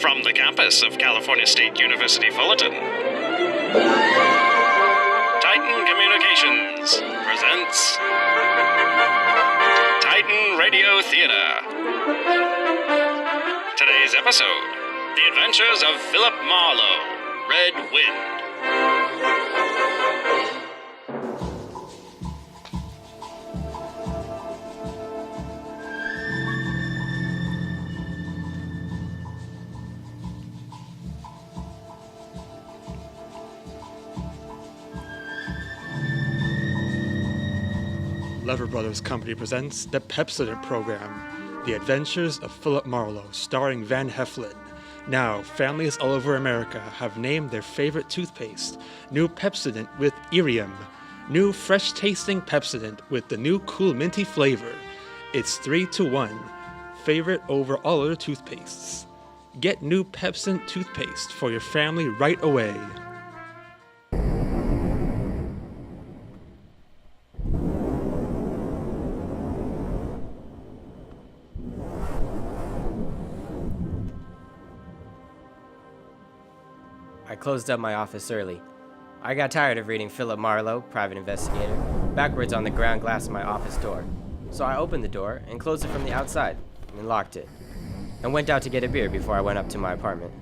From the campus of California State University Fullerton, Titan Communications presents Titan Radio Theater. Today's episode, The Adventures of Philip Marlowe, Red Wind. Lever Brothers Company presents the Pepsodent program, The Adventures of Philip Marlowe, starring Van Heflin. Now, families all over America have named their favorite toothpaste, new Pepsodent with Irium, new fresh-tasting Pepsodent with the new cool minty flavor. It's 3-1, favorite over all other toothpastes. Get new Pepsodent toothpaste for your family right away. I closed up my office early. I got tired of reading Philip Marlowe, private investigator, backwards on the ground glass of my office door. So I opened the door and closed it from the outside and locked it, and went out to get a beer before I went up to my apartment.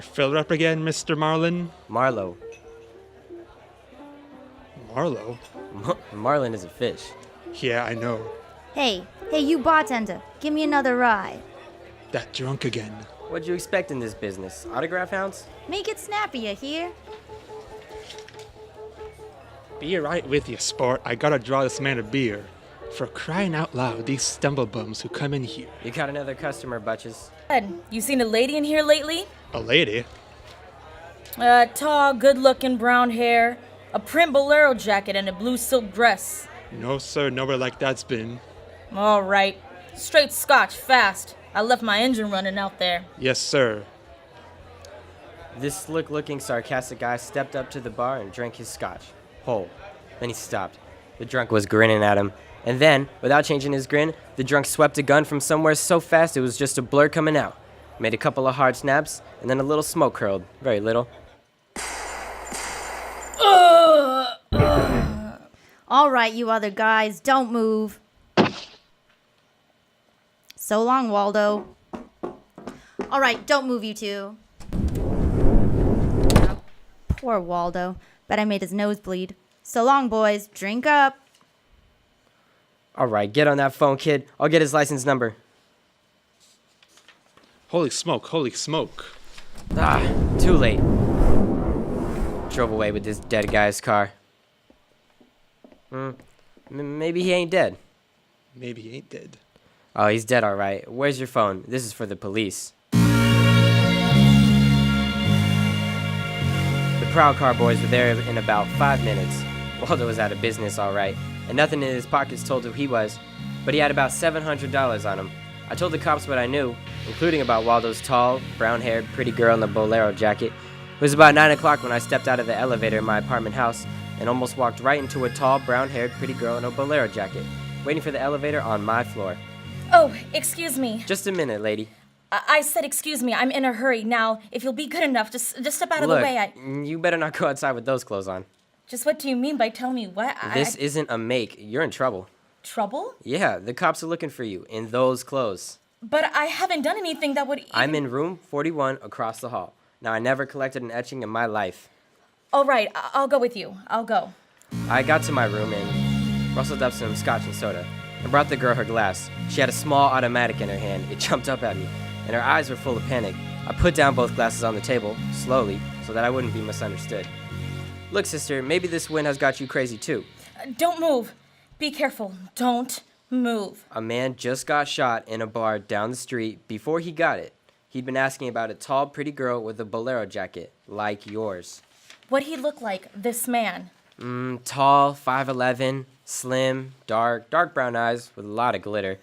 Fill up again, Mr. Marlin? Marlowe. Marlowe? Marlin is a fish. Yeah, I know. Hey, you bartender, give me another ride. That drunk again. What'd you expect in this business? Autograph hounds? Make it snappy, you hear? Be right with you, sport. I gotta draw this man a beer. For crying out loud, these stumblebums who come in here. You got another customer, Butches. Ed, you seen a lady in here lately? A lady? Tall, good-looking brown hair, a prim bolero jacket, and a blue silk dress. No, sir, nowhere like that's been. All right. Straight Scotch, fast. I left my engine running out there. Yes, sir. This slick-looking, sarcastic guy stepped up to the bar and drank his scotch, whole. Then he stopped. The drunk was grinning at him. And then, without changing his grin, the drunk swept a gun from somewhere so fast it was just a blur coming out. Made a couple of hard snaps, and then a little smoke curled. Very little. All right, you other guys, don't move. So long, Waldo. All right, don't move, you two. Oh, poor Waldo. Bet I made his nose bleed. So long, boys. Drink up. All right, get on that phone, kid. I'll get his license number. Holy smoke, holy smoke. Ah, too late. Drove away with this dead guy's car. Maybe he ain't dead. Maybe he ain't dead. Oh, he's dead, all right. Where's your phone? This is for the police. The Prowl Car boys were there in about 5 minutes. Waldo was out of business, all right, and nothing in his pockets told who he was, but he had about $700 on him. I told the cops what I knew, including about Waldo's tall, brown-haired, pretty girl in the bolero jacket. It was about 9 o'clock when I stepped out of the elevator in my apartment house and almost walked right into a tall, brown-haired, pretty girl in a bolero jacket, waiting for the elevator on my floor. Oh, excuse me. Just a minute, lady. I said excuse me. I'm in a hurry. Now, if you'll be good enough, just step out of the way. You better not go outside with those clothes on. Just what do you mean by telling me what? This isn't a make. You're in trouble. Trouble? Yeah, the cops are looking for you in those clothes. But I haven't done anything that would... I'm in room 41 across the hall. Now, I never collected an etching in my life. All right, I'll go with you. I'll go. I got to my room and rustled up some scotch and soda and brought the girl her glass. She had a small automatic in her hand. It jumped up at me, and her eyes were full of panic. I put down both glasses on the table, slowly, so that I wouldn't be misunderstood. Look, sister, maybe this wind has got you crazy too. Don't move. Be careful. Don't move. A man just got shot in a bar down the street. Before he got it, he'd been asking about a tall, pretty girl with a bolero jacket, like yours. What'd he look like, this man? Tall, 5'11", slim, dark brown eyes with a lot of glitter,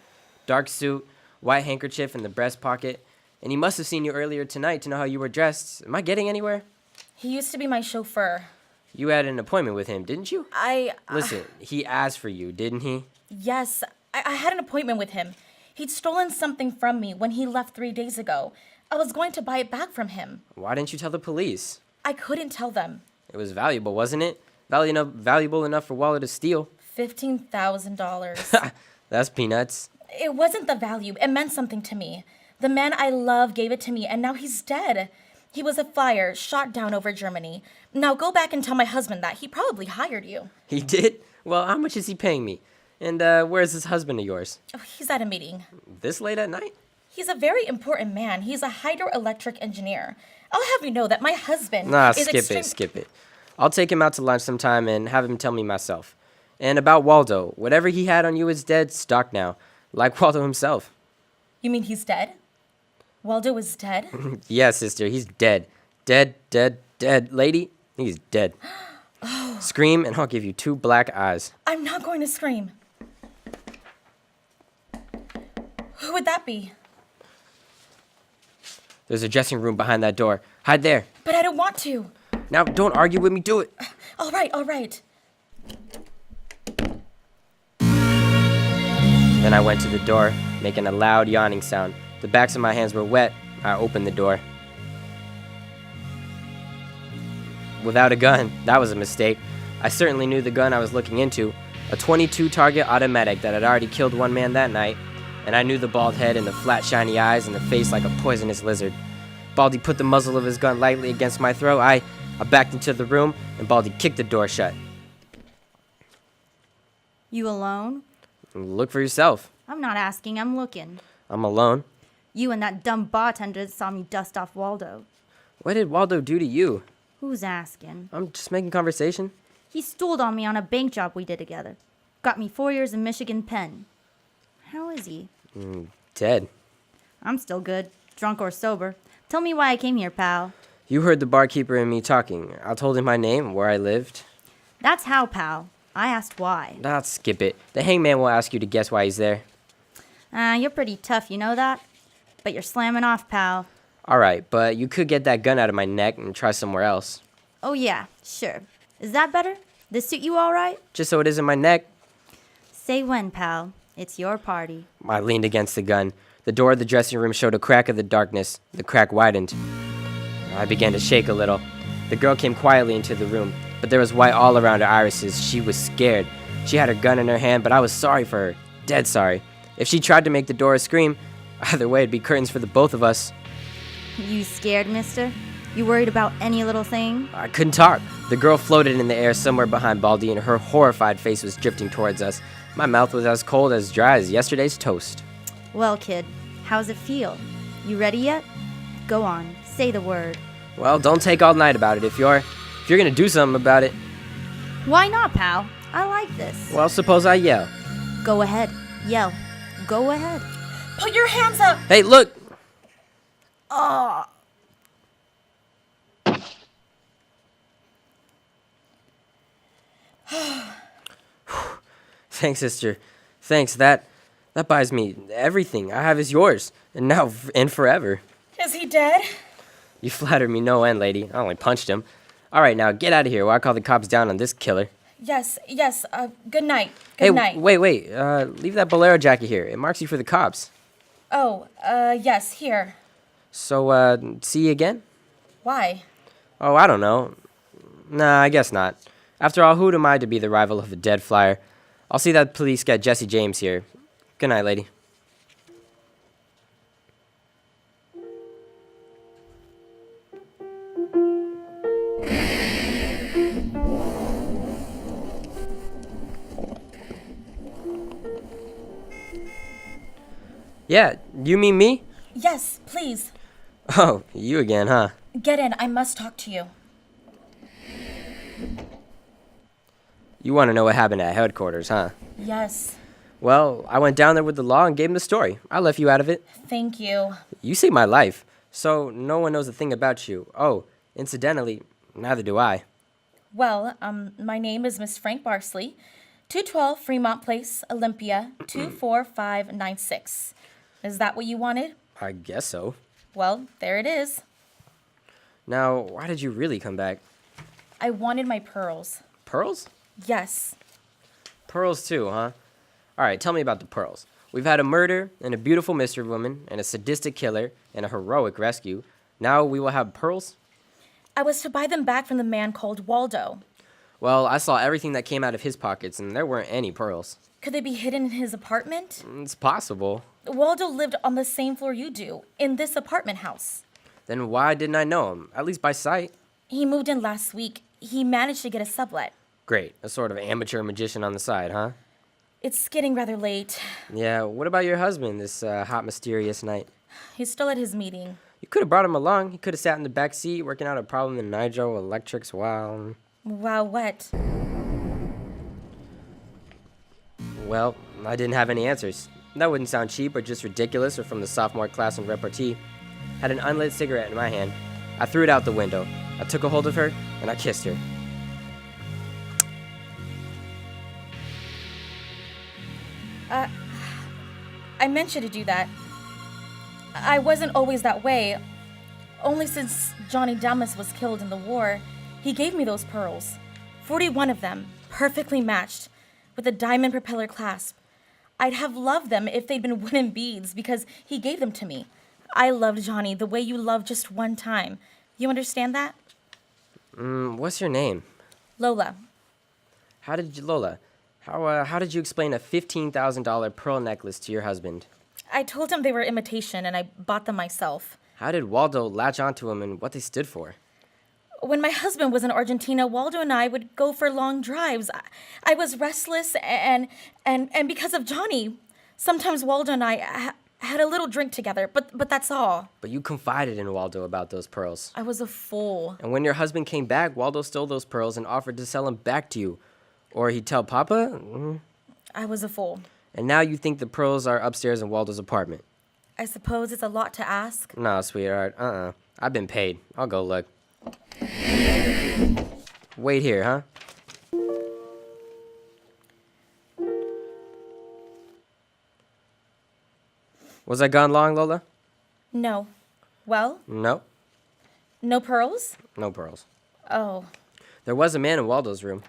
dark suit, white handkerchief in the breast pocket, and he must have seen you earlier tonight to know how you were dressed. Am I getting anywhere? He used to be my chauffeur. You had an appointment with him, didn't you? I. Listen, he asked for you, didn't he? Yes, I had an appointment with him. He'd stolen something from me when he left 3 days ago. I was going to buy it back from him. Why didn't you tell the police? I couldn't tell them. It was valuable, wasn't it? Valuable enough for Waller to steal. $15,000. That's peanuts. It wasn't the value. It meant something to me. The man I love gave it to me, and now he's dead. He was a flyer, shot down over Germany. Now go back and tell my husband that. He probably hired you. He did? Well, how much is he paying me? And where's this husband of yours? Oh, he's at a meeting. This late at night? He's a very important man. He's a hydroelectric engineer. I'll have you know that my husband Nah, is skip it. I'll take him out to lunch sometime and have him tell me myself. And about Waldo, whatever he had on you is dead stock now, like Waldo himself. You mean he's dead? Waldo is dead? Yeah, sister, he's dead. Dead, lady. He's dead. Oh. Scream and I'll give you 2 black eyes. I'm not going to scream. Who would that be? There's a dressing room behind that door. Hide there. But I don't want to. Now, don't argue with me. Do it. All right. Then I went to the door, making a loud yawning sound. The backs of my hands were wet. I opened the door. Without a gun. That was a mistake. I certainly knew the gun I was looking into. A .22 target automatic that had already killed one man that night. And I knew the bald head and the flat shiny eyes and the face like a poisonous lizard. Baldy put the muzzle of his gun lightly against my throat. I backed into the room and Baldy kicked the door shut. You alone? Look for yourself. I'm not asking, I'm looking. I'm alone. You and that dumb bartender saw me dust off Waldo. What did Waldo do to you? Who's asking? I'm just making conversation. He stoled on me on a bank job we did together. Got me 4 years in Michigan Penn. How is he? Dead. I'm still good, drunk or sober. Tell me why I came here, pal. You heard the barkeeper and me talking. I told him my name, where I lived. That's how, pal. I asked why. Nah, skip it. The hangman will ask you to guess why he's there. You're pretty tough, you know that? But you're slamming off, pal. Alright, but you could get that gun out of my neck and try somewhere else. Oh yeah, sure. Is that better? This suit you all right? Just so it isn't my neck. Say when, pal. It's your party. I leaned against the gun. The door of the dressing room showed a crack of the darkness. The crack widened. I began to shake a little. The girl came quietly into the room, but there was white all around her irises. She was scared. She had her gun in her hand, but I was sorry for her. Dead sorry. If she tried to make the door scream, either way it'd be curtains for the both of us. You scared, mister? You worried about any little thing? I couldn't talk. The girl floated in the air somewhere behind Baldy, and her horrified face was drifting towards us. My mouth was as cold as dry as yesterday's toast. Well, kid, how's it feel? You ready yet? Go on, say the word. Well, don't take all night about it. If you're gonna do something about it. Why not, pal? I like this. Well, suppose I yell. Go ahead. Yell. Go ahead. Put your hands up. Hey, look! Oh. Thanks, sister. Thanks. That buys me everything I have is yours, and now and forever. Is he dead? You flatter me no end, lady. I only punched him. All right, now get out of here while I call the cops down on this killer. Yes. Good night. Hey, Good night. wait. Leave that bolero jacket here. It marks you for the cops. Oh, yes, here. So, see you again? Why? Oh, I don't know. Nah, I guess not. After all, who am I to be the rival of a dead flyer? I'll see that police get Jesse James here. Good night, lady. Yeah, you mean me? Yes, please. Oh, you again, huh? Get in. I must talk to you. You want to know what happened at headquarters, huh? Yes. Well, I went down there with the law and gave him the story. I left you out of it. Thank you. You saved my life, so no one knows a thing about you. Oh, incidentally, neither do I. Well, my name is Miss Frank Barsley, 212 Fremont Place, Olympia, 24596. Is that what you wanted? I guess so. Well, there it is. Now, why did you really come back? I wanted my pearls. Pearls? Yes. Pearls too, huh? Alright, tell me about the pearls. We've had a murder, and a beautiful mystery woman, and a sadistic killer, and a heroic rescue. Now we will have pearls? I was to buy them back from the man called Waldo. Well, I saw everything that came out of his pockets, and there weren't any pearls. Could they be hidden in his apartment? It's possible. Waldo lived on the same floor you do, in this apartment house. Then why didn't I know him? At least by sight. He moved in last week. He managed to get a sublet. Great. A sort of amateur magician on the side, huh? It's getting rather late. Yeah, what about your husband this hot, mysterious night? He's still at his meeting. You could have brought him along. He could have sat in the back seat working out a problem in hydroelectrics while... Wow, what? Well, I didn't have any answers. That wouldn't sound cheap or just ridiculous or from the sophomore class in repartee. Had an unlit cigarette in my hand. I threw it out the window. I took a hold of her, and I kissed her. I meant you to do that. I wasn't always that way. Only since Johnny Damas was killed in the war, he gave me those pearls. 41 of them, perfectly matched, with a diamond propeller clasp. I'd have loved them if they'd been wooden beads because he gave them to me. I loved Johnny the way you love just one time. You understand that? What's your name? Lola. How did you explain a $15,000 pearl necklace to your husband? I told him they were imitation and I bought them myself. How did Waldo latch onto them and what they stood for? When my husband was in Argentina, Waldo and I would go for long drives. I was restless and because of Johnny. Sometimes Waldo and I had a little drink together, but that's all. But you confided in Waldo about those pearls. I was a fool. And when your husband came back, Waldo stole those pearls and offered to sell them back to you. Or he'd tell Papa? I was a fool. And now you think the pearls are upstairs in Waldo's apartment. I suppose it's a lot to ask. No, sweetheart. I've been paid. I'll go look. Wait here, huh? Was I gone long, Lola? No. Well? No. No pearls? No pearls. Oh. There was a man in Waldo's room.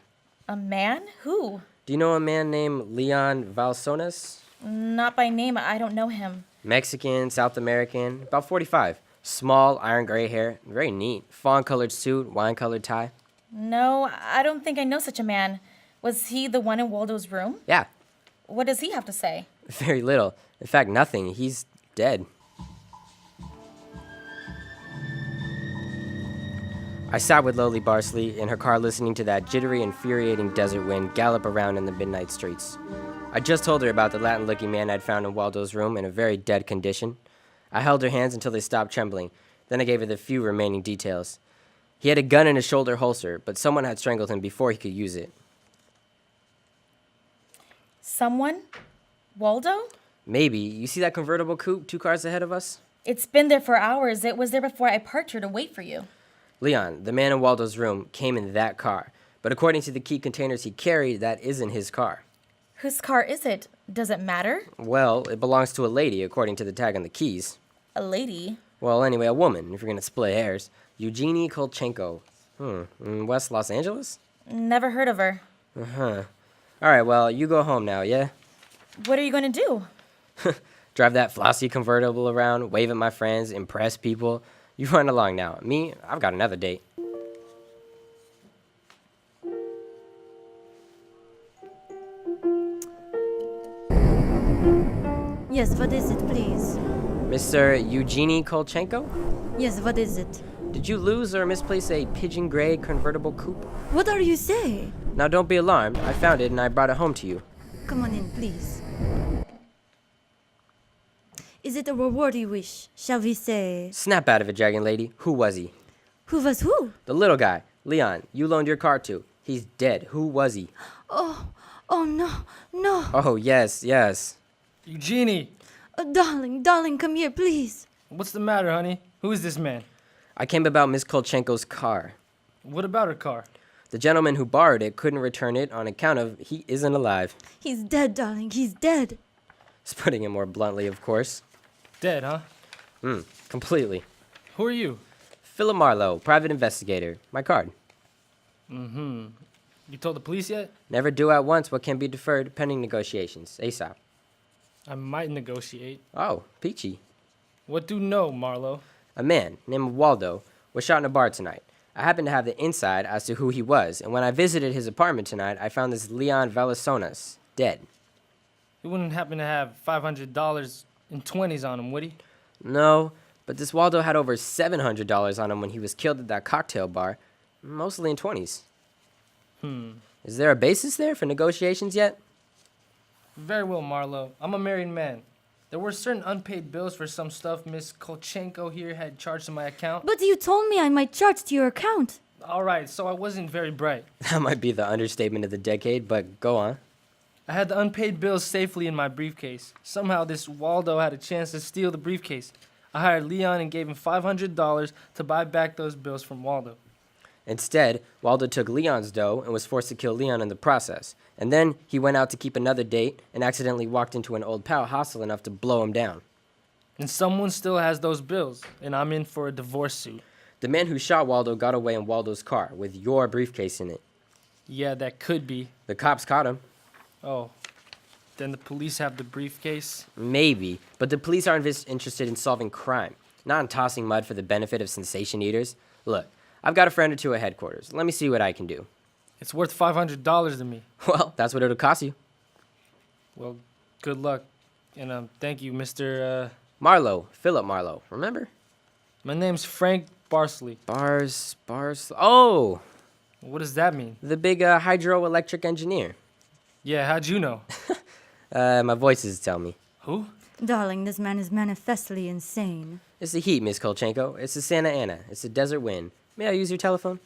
A man? Who? Do you know a man named Leon Valsones? Not by name. I don't know him. Mexican, South American, about 45. Small, iron gray hair, very neat. Fawn-colored suit, wine-colored tie. No, I don't think I know such a man. Was he the one in Waldo's room? Yeah, What does he have to say? very little. In fact, nothing. He's dead. I sat with Lily Barsley in her car listening to that jittery, infuriating desert wind gallop around in the midnight streets. I just told her about the Latin-looking man I'd found in Waldo's room in a very dead condition. I held her hands until they stopped trembling. Then I gave her the few remaining details. He had a gun in his shoulder holster, but someone had strangled him before he could use it. Someone? Waldo? Maybe. You see that convertible coupe 2 cars ahead of us? It's been there for hours. It was there before I parked here to wait for you. Leon, the man in Waldo's room, came in that car. But according to the key containers he carried, that isn't his car. Whose car is it? Does it matter? Well, it belongs to a lady, according to the tag on the keys. A lady? Well, anyway, a woman, if you're gonna split hairs. Eugenie Kolchenko. In West Los Angeles? Never heard of her. Uh-huh. Alright, well, you go home now, yeah? What are you going to do? Drive that flossy convertible around, wave at my friends, impress people. You run along now. Me, I've got another date. Yes, what is it, please? Mr. Eugenie Kolchenko? Yes, what is it? Did you lose or misplace a pigeon gray convertible coupe? What are you saying? Now don't be alarmed. I found it and I brought it home to you. Come on in, please. Is it a reward you wish? Shall we say? Snap out of it, Dragon Lady. Who was he? Who was who? The little guy. Leon, you loaned your car to. He's dead. Who was he? Oh no, no. Oh, yes. Eugenie! Darling, come here, please. What's the matter, honey? Who is this man? I came about Miss Kolchenko's car. What about her car? The gentleman who borrowed it couldn't return it on account of he isn't alive. He's dead, darling, he's dead. It's putting it more bluntly, of course. Dead, huh? Completely. Who are you? Philip Marlowe, private investigator. My card. You told the police yet? Never do at once what can be deferred pending negotiations. ASAP. I might negotiate. Oh, peachy. What do know, Marlowe? A man named Waldo was shot in a bar tonight. I happened to have the inside as to who he was, and when I visited his apartment tonight, I found this Leon Valasonas dead. He wouldn't happen to have $500 in 20s on him, would he? No, but this Waldo had over $700 on him when he was killed at that cocktail bar, mostly in 20s. Is there a basis there for negotiations yet? Very well, Marlowe. I'm a married man. There were certain unpaid bills for some stuff Miss Kolchenko here had charged to my account. But you told me I might charge to your account. All right, so I wasn't very bright. That might be the understatement of the decade, but go on. I had the unpaid bills safely in my briefcase. Somehow this Waldo had a chance to steal the briefcase. I hired Leon and gave him $500 to buy back those bills from Waldo. Instead, Waldo took Leon's dough and was forced to kill Leon in the process. And then he went out to keep another date and accidentally walked into an old pal hostile enough to blow him down. And someone still has those bills, and I'm in for a divorce suit. The man who shot Waldo got away in Waldo's car with your briefcase in it. Yeah, that could be. The cops caught him. Oh, then the police have the briefcase? Maybe, but the police aren't interested in solving crime, not in tossing mud for the benefit of sensation eaters. Look, I've got a friend or two at headquarters. Let me see what I can do. It's worth $500 to me. Well, that's what it'll cost you. Well, good luck. And thank you, Mr. Marlowe, Philip Marlowe, remember? My name's Frank Barsley. Bars. Oh, What does that mean? the big hydroelectric engineer. Yeah, how'd you know? My voices tell me. Who? Darling, this man is manifestly insane. It's the heat, Miss Kolchenko. It's the Santa Ana. It's the desert wind. May I use your telephone?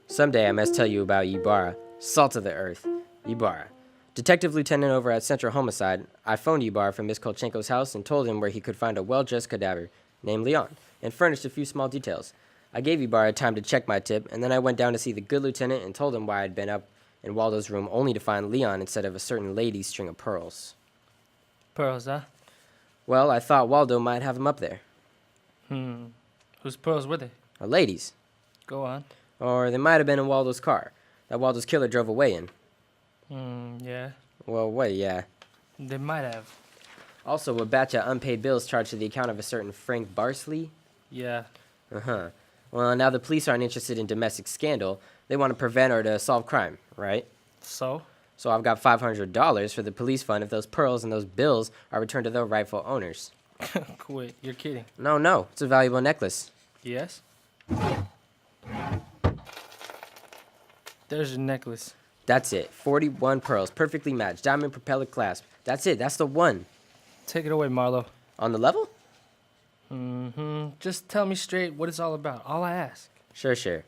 Someday I must tell you about Ibarra, salt of the earth. Ibarra. Detective Lieutenant over at Central Homicide, I phoned Ibarra from Miss Kolchenko's house and told him where he could find a well-dressed cadaver named Leon, and furnished a few small details. I gave Ibarra time to check my tip, and then I went down to see the good lieutenant and told him why I'd been up in Waldo's room only to find Leon instead of a certain lady's string of pearls. Pearls, huh? Well, I thought Waldo might have them up there. Whose pearls were they? A lady's. Go on. Or they might have been in Waldo's car that Waldo's killer drove away in. Yeah. Well, wait, yeah. They might have. Also, a batch of unpaid bills charged to the account of a certain Frank Barsley. Yeah. Uh-huh. Well, now the police aren't interested in domestic scandal. They want to prevent or to solve crime, right? So? So I've got $500 for the police fund if those pearls and those bills are returned to their rightful owners. Quit. You're kidding. No. It's a valuable necklace. Yes? There's your necklace. That's it. 41 pearls, perfectly matched, diamond propeller clasp. That's it. That's the one. Take it away, Marlowe. On the level? Just tell me straight what it's all about. All I ask. Sure.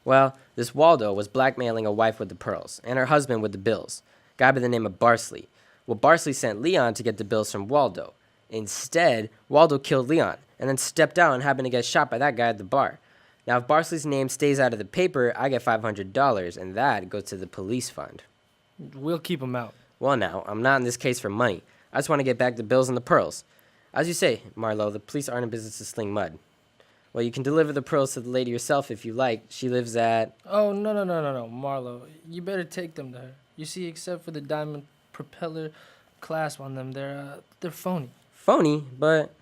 Well, this Waldo was blackmailing a wife with the pearls, and her husband with the bills. Guy by the name of Barsley. Well, Barsley sent Leon to get the bills from Waldo. Instead, Waldo killed Leon, and then stepped out and happened to get shot by that guy at the bar. Now, if Barsley's name stays out of the paper, I get $500, and that goes to the police fund. We'll keep him out. Well, now, I'm not in this case for money. I just want to get back the bills and the pearls. As you say, Marlowe, the police aren't in business to sling mud. Well, you can deliver the pearls to the lady yourself if you like. She lives at... Oh, no, Marlowe. You better take them to her. You see, except for the diamond propeller clasp on them, they're phony. Phony, but...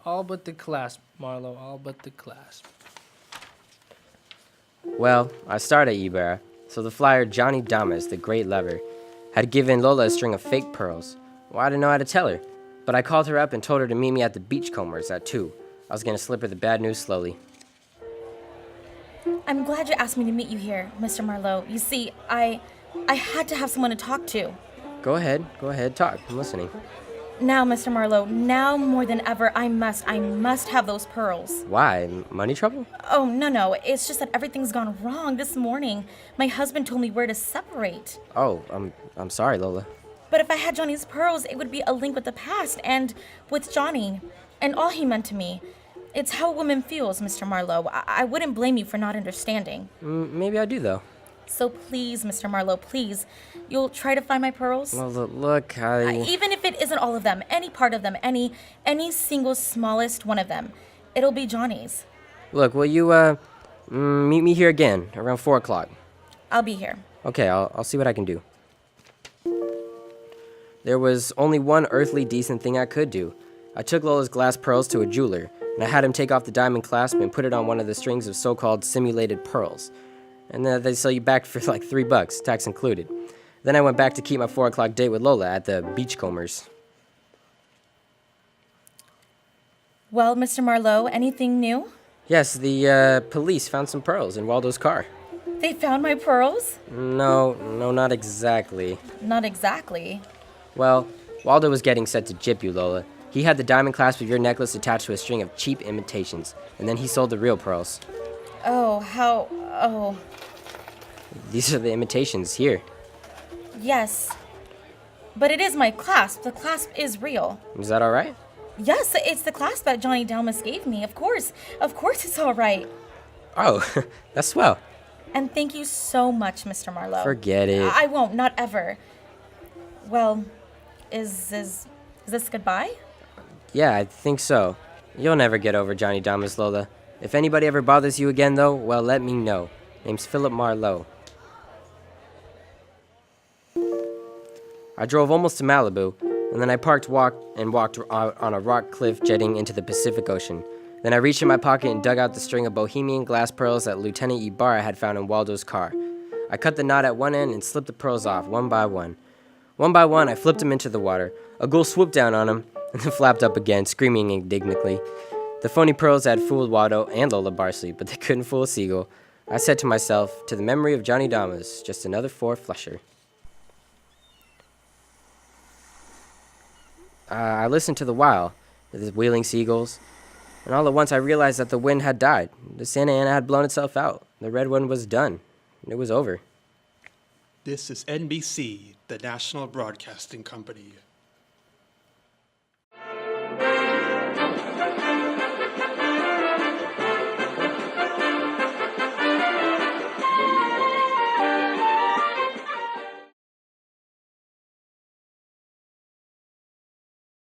All but the clasp, Marlowe. All but the clasp. Well, I started at Ibarra, so the flyer Johnny Damas, the great lover, had given Lola a string of fake pearls. Well, I didn't know how to tell her, but I called her up and told her to meet me at the Beachcombers at 2. I was going to slip her the bad news slowly. I'm glad you asked me to meet you here, Mr. Marlowe. You see, I had to have someone to talk to. Go ahead, talk. I'm listening. Now, Mr. Marlowe, now more than ever, I must have those pearls. Why? Money trouble? Oh, no. It's just that everything's gone wrong this morning. My husband told me where to separate. Oh, I'm sorry, Lola. But if I had Johnny's pearls, it would be a link with the past and with Johnny and all he meant to me. It's how a woman feels, Mr. Marlowe. I wouldn't blame you for not understanding. Maybe I do, though. So please, Mr. Marlowe, please, you'll try to find my pearls? Well, look, Even if it isn't all of them, any part of them, any single smallest one of them, it'll be Johnny's. Look, will Meet me here again, around 4 o'clock. I'll be here. Okay, I'll see what I can do. There was only one earthly decent thing I could do. I took Lola's glass pearls to a jeweler, and I had him take off the diamond clasp and put it on one of the strings of so-called simulated pearls. And then they sell you back for like $3, tax included. Then I went back to keep my 4 o'clock date with Lola at the Beachcombers. Well, Mr. Marlowe, anything new? Yes, the police found some pearls in Waldo's car. They found my pearls? No, not exactly. Not exactly. Well, Waldo was getting set to gyp you, Lola. He had the diamond clasp of your necklace attached to a string of cheap imitations, and then he sold the real pearls. Oh. These are the imitations here. Yes. But it is my clasp. The clasp is real. Is that all right? Yes, it's the clasp that Johnny Dalmas gave me. Of course it's all right. Oh, that's swell. And thank you so much, Mr. Marlowe. Forget it. I won't, not ever. Well, is this goodbye? Yeah, I think so. You'll never get over Johnny Damas, Lola. If anybody ever bothers you again, though, well, let me know. Name's Philip Marlowe. I drove almost to Malibu, and then I walked out on a rock cliff jetting into the Pacific Ocean. Then I reached in my pocket and dug out the string of bohemian glass pearls that Lieutenant Ibarra had found in Waldo's car. I cut the knot at one end and slipped the pearls off, one by one. One by one, I flipped them into the water. A gull swooped down on him, and then flapped up again, screaming indignantly. The phony pearls had fooled Waldo and Lola Barsley, but they couldn't fool a seagull. I said to myself, to the memory of Johnny Damas, just another four-flusher. I listened to the while, the wheeling seagulls, and all at once I realized that the wind had died. The Santa Ana had blown itself out. The red one was done. It was over. This is NBC, the National Broadcasting Company.